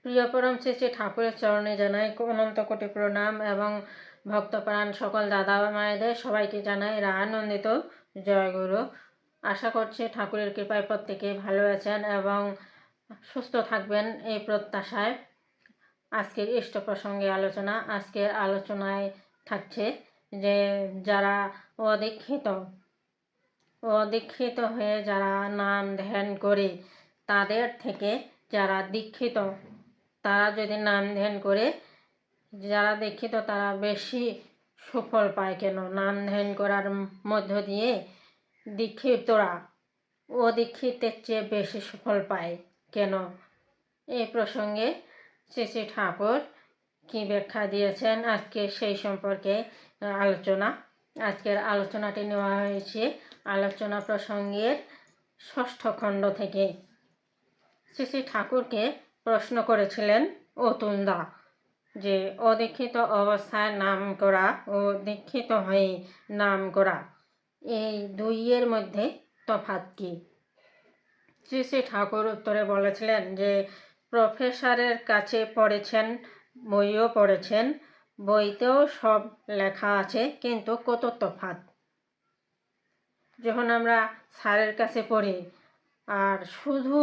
প্রিয় পরম শ্রী শ্রী ঠাকুরের চরণে জানাই অনন্ত কোটি প্রণাম এবং ভক্তপ্রাণ সকল দাদা মায়েদের সবাইকে জানাই রানন্দিত জয়গুরু। আশা করছি ঠাকুরের কৃপায় প্রত্যেকে ভালো আছেন এবং সুস্থ থাকবেন এই প্রত্যাশায় আজকের ইষ্ট প্রসঙ্গে আলোচনা। আজকের আলোচনায় থাকছে যে যারা অদীক্ষিত হয়ে যারা নাম ধ্যান করে তাদের থেকে যারা দীক্ষিত তারা যদি নাম ধ্যান করে, যারা দীক্ষিত তারা বেশি সুফল পায় কেন? নাম ধ্যান করার মধ্য দিয়ে দীক্ষিতরা অদীক্ষিতের চেয়ে বেশি সুফল পায় কেন? এই প্রসঙ্গে শ্রী শ্রী ঠাকুর কি ব্যাখ্যা দিয়েছেন আজকে সেই সম্পর্কে আলোচনা। আজকের আলোচনাটি নেওয়া হয়েছে আলোচনা প্রসঙ্গের 6ষ্ঠ খণ্ড থেকে। শ্রী শ্রী ঠাকুরকে প্রশ্ন করেছিলেন অতুলদা যে অদীক্ষিত অবস্থায় নাম করা ও দীক্ষিত হয়ে নাম করা এই দুইয়ের মধ্যে তফাৎ কি? শ্রী শ্রী ঠাকুর উত্তরে বলেছিলেন যে প্রফেসরের কাছে পড়েছেন, বইও পড়েছেন, বইতেও সব লেখা আছে, কিন্তু কত তফাৎ। যখন আমরা স্যারের কাছে পড়ি আর শুধু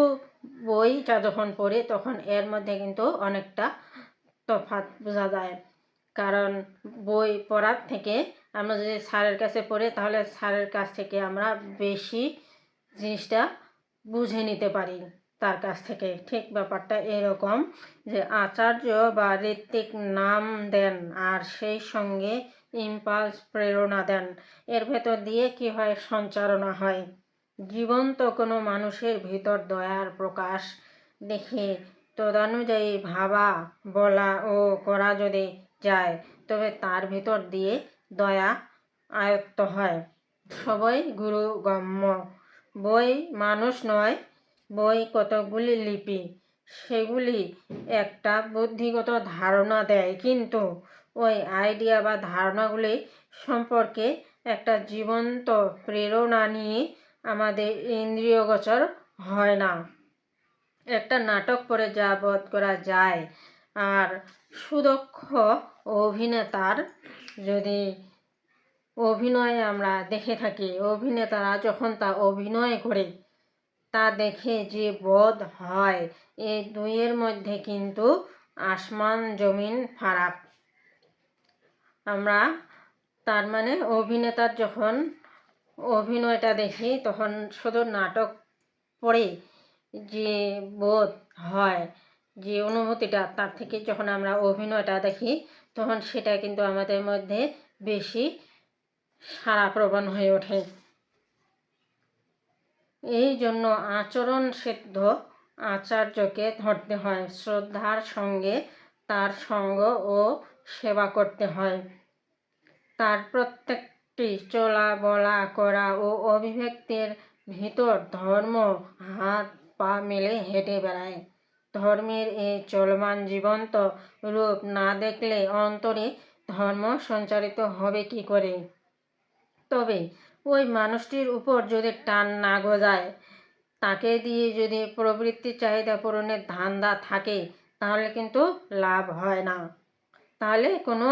বইটা যখন পড়ি তখন এর মধ্যে কিন্তু অনেকটা তফাৎ বোঝা যায়। কারণ বই পড়ার থেকে আমরা যদি স্যারের কাছে পড়ি তাহলে স্যারের কাছ থেকে আমরা বেশি জিনিসটা বুঝে নিতে পারি তার কাছ থেকে। ঠিক ব্যাপারটা এরকম যে আচার্য বা ঋত্বিক নাম দেন আর সেই সঙ্গে ইম্পালস প্রেরণা দেন। এর ভেতর দিয়ে কি হয়? সঞ্চারণা হয়। জীবন্ত কোনো মানুষের ভিতর দয়ার প্রকাশ দেখে তদানুযায়ী ভাবা, বলা ও করা যদি যায় তবে তার ভিতর দিয়ে দয়া আয়ত্ত হয়। সবই গুরু গম্য। বই মানুষ নয়, বই কতগুলি লিপি, সেগুলি একটা বুদ্ধিগত ধারণা দেয়, কিন্তু ওই আইডিয়া বা ধারণাগুলি সম্পর্কে একটা জীবন্ত প্রেরণা নিয়ে আমাদের ইন্দ্রিয়গোচর হয় না। একটা নাটক পড়ে যা বোধ করা যায় আর সুদক্ষ অভিনেতার যদি অভিনয় আমরা দেখে থাকি, অভিনেতারা যখন তা অভিনয় করে তা দেখে যে বোধ হয়, এই দুইয়ের মধ্যে কিন্তু আসমান জমিন ফারাক। আমরা তার মানে অভিনেতার যখন অভিনয়টা দেখি তখন শুধু নাটক পড়ে যে বোধ হয়, যে অনুভূতিটা, তার থেকে যখন আমরা অভিনয়টা দেখি তখন সেটা কিন্তু আমাদের মধ্যে বেশি সাড়াপ্রবণ হয়ে ওঠে। এই জন্য আচরণ সিদ্ধ আচার্যকে ধরতে হয়, শ্রদ্ধার সঙ্গে তার সঙ্গ ও সেবা করতে হয়। তার প্রত্যেকটি চলা বলা করা ও অভিব্যক্তির ভিতর ধর্ম হাত পা মেলে হেঁটে বেড়ায়। ধর্মের এই চলমান জীবন্ত রূপ না দেখলে অন্তরে ধর্ম সঞ্চারিত হবে কি করে? তবে ওই মানুষটির উপর যদি টান না গজায়, তাকে দিয়ে যদি প্রবৃত্তি চাহিদা পূরণের ধান্দা থাকে, তাহলে কিন্তু লাভ হয় না। তাহলে কোনো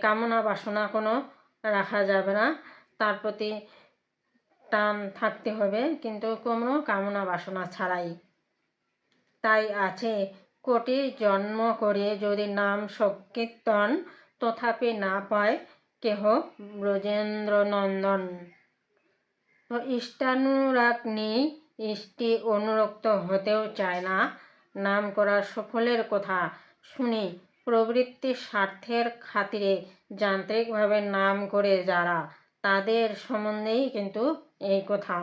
কামনা বাসনা কোনো রাখা যাবে না, তার প্রতি টান থাকতে হবে, কিন্তু কোনো কামনা বাসনা ছাড়াই। তাই আছে কোটি জন্ম করে যদি নাম সংকীর্তন, তথাপি না পায় কেহ ব্রজেন্দ্র নন্দন। তো ইষ্টানুরাগ নেই, ইষ্টি অনুরক্ত হতেও চায় না। নাম করার সফলের কথা শুনি প্রবৃত্তির স্বার্থের খাতিরে যান্ত্রিকভাবে নাম করে যারা, তাদের সম্বন্ধেই কিন্তু এই কথা।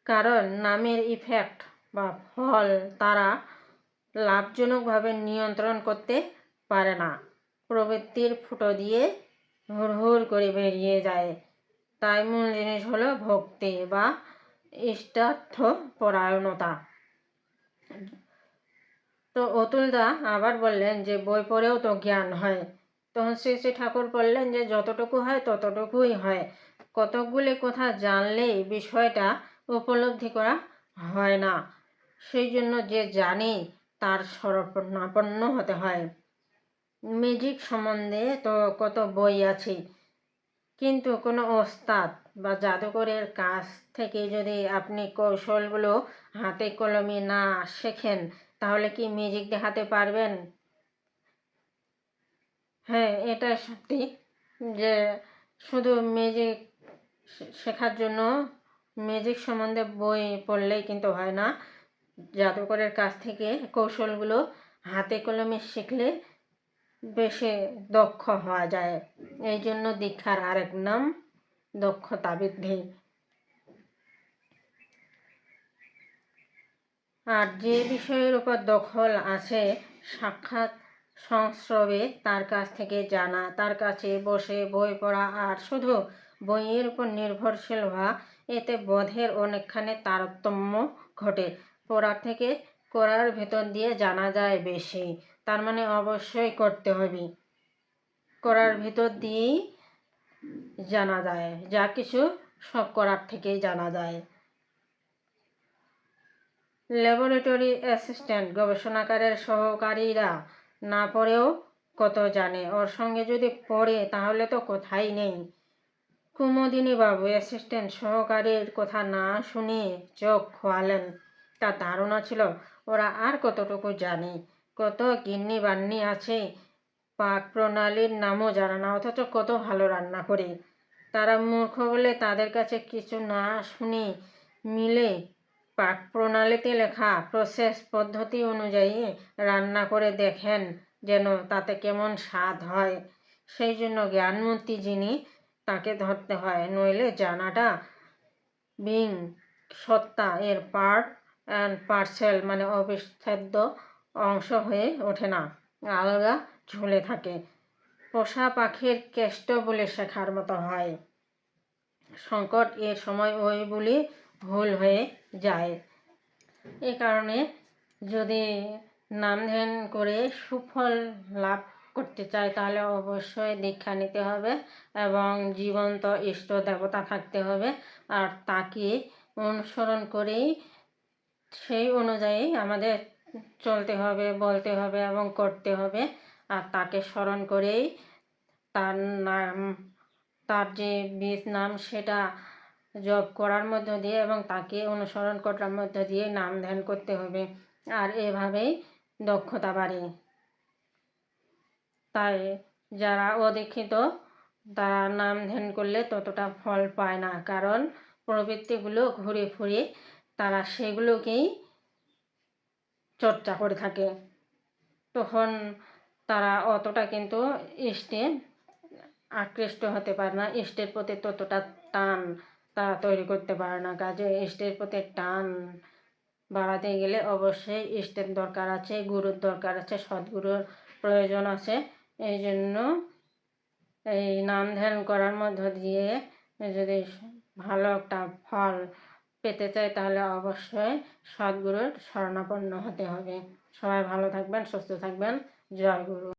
কারণ নামের ইফেক্ট বা ফল তারা লাভজনকভাবে নিয়ন্ত্রণ করতে পারে না। প্রবৃত্তির ফুটো দিয়ে হুড়হুড় করে বেরিয়ে যায়। তাই মূল জিনিস হলো ভক্তি বা ইষ্টার্থ পরায়ণতা। তো অতুলদা আবার বললেন যে বই পড়েও তো জ্ঞান হয়। তখন শ্রী শ্রী ঠাকুর বললেন যে যতটুকু হয় ততটুকুই হয়, কতকগুলি কথা জানলেই বিষয়টা উপলব্ধি করা হয় না। সেই জন্য যে জানে তার শরণাপন্ন হতে হয়। ম্যাজিক সম্বন্ধে তো কত বই আছে, কিন্তু কোনো ওস্তাদ বা জাদুকরের কাছ থেকে যদি আপনি কৌশলগুলো হাতে কলমে না শেখেন, তাহলে কি ম্যাজিক দেখাতে পারবেন? হ্যাঁ, এটা সত্যি যে শুধু ম্যাজিক শেখার জন্য ম্যাজিক সম্বন্ধে বই পড়লেই কিন্তু হয় না। জাদুকরের কাছ থেকে কৌশলগুলো হাতে কলমে শিখলে বেশি দক্ষ হওয়া যায়। এই জন্য দীক্ষার আরেক নাম দক্ষতা বৃদ্ধি। আর যে বিষয়ের উপর দখল আছে, সাক্ষাৎ সংস্রবে তার কাছ থেকে জানা, তার কাছে বসে বই পড়া আর শুধু বইয়ের উপর নির্ভরশীল হওয়া, এতে বোধের অনেকখানি তারতম্য ঘটে। পড়ার থেকে করার ভেতর দিয়ে জানা যায় বেশি। তার মানে অবশ্যই করতে হবে। করার ভিতর দিয়েই জানা যায়, যা কিছু সব করার থেকেই জানা যায়। ল্যাবরেটরি অ্যাসিস্ট্যান্ট, গবেষণাগারের সহকারীরা না পড়েও কত জানে। ওর সঙ্গে যদি পড়ে তাহলে তো কোথায় নেই। কুমুদিনীবাবু অ্যাসিস্ট্যান্ট সহকারীর কথা না শুনিয়ে চোখ খোয়ালেন। তার ধারণা ছিল ওরা আর কতটুকু জানে। কত গিন্নি বান্নি আছে, পাক প্রণালীর নামও জানে না, অথচ কত ভালো রান্না করে। তারা মূর্খ বলে তাদের কাছে কিছু না শুনে মিলে পাক প্রণালীতে লেখা প্রসেস পদ্ধতি অনুযায়ী রান্না করে দেখেন যেন তাতে কেমন স্বাদ হয়। সেই জন্য জ্ঞানমূর্তি যিনি, তাকে ধরতে হয়, নইলে জানাটা বিং সত্তা এর পার্ট অ্যান্ড পার্সেল মানে অবিচ্ছেদ্য অংশ হয়ে ওঠে না, আলগা ঝুলে থাকে। পোষা পাখির কেষ্ট বলে শেখার মতো হয়। সংকট এ সময় ওই বলে ভুল হয়ে যায়। এ কারণে যদি নাম ধ্যান করে সুফল লাভ করতে চায়, তাহলে অবশ্যই দীক্ষা নিতে হবে এবং জীবন্ত ইষ্ট দেবতা থাকতে হবে। আর তাকে অনুসরণ করেই সেই অনুযায়ী আমাদের চলতে হবে, বলতে হবে এবং করতে হবে। আর তাকে স্মরণ করেই তার নাম, তার যে বীজ নাম, সেটা জপ করার মধ্য দিয়ে এবং তাকে অনুসরণ করার মধ্য দিয়ে নাম ধ্যান করতে হবে। আর এভাবেই দক্ষতা বাড়ে। তাই যারা অদীক্ষিত তারা নাম ধ্যান করলে ততটা ফল পায় না, কারণ প্রবৃত্তিগুলো ঘুরে ফিরে তারা সেগুলোকেই চর্চা করে থাকে। তখন তারা অতটা কিন্তু ইষ্টে আকৃষ্ট হতে পারে না, ইষ্টের প্রতি ততটা টান তারা তৈরি করতে পারে না। কাজে ইষ্টের প্রতি টান বাড়াতে গেলে অবশ্যই ইষ্টের দরকার আছে, গুরুর দরকার আছে, সদ্গুরুর প্রয়োজন আছে। এই জন্য এই নাম ধ্যান করার মধ্য দিয়ে যদি ভালো একটা ফল পেতে চাই, তাহলে অবশ্যই সদ্গুরুর শরণাপন্ন হতে হবে। সবাই ভালো থাকবেন, সুস্থ থাকবেন। জয় গুরু।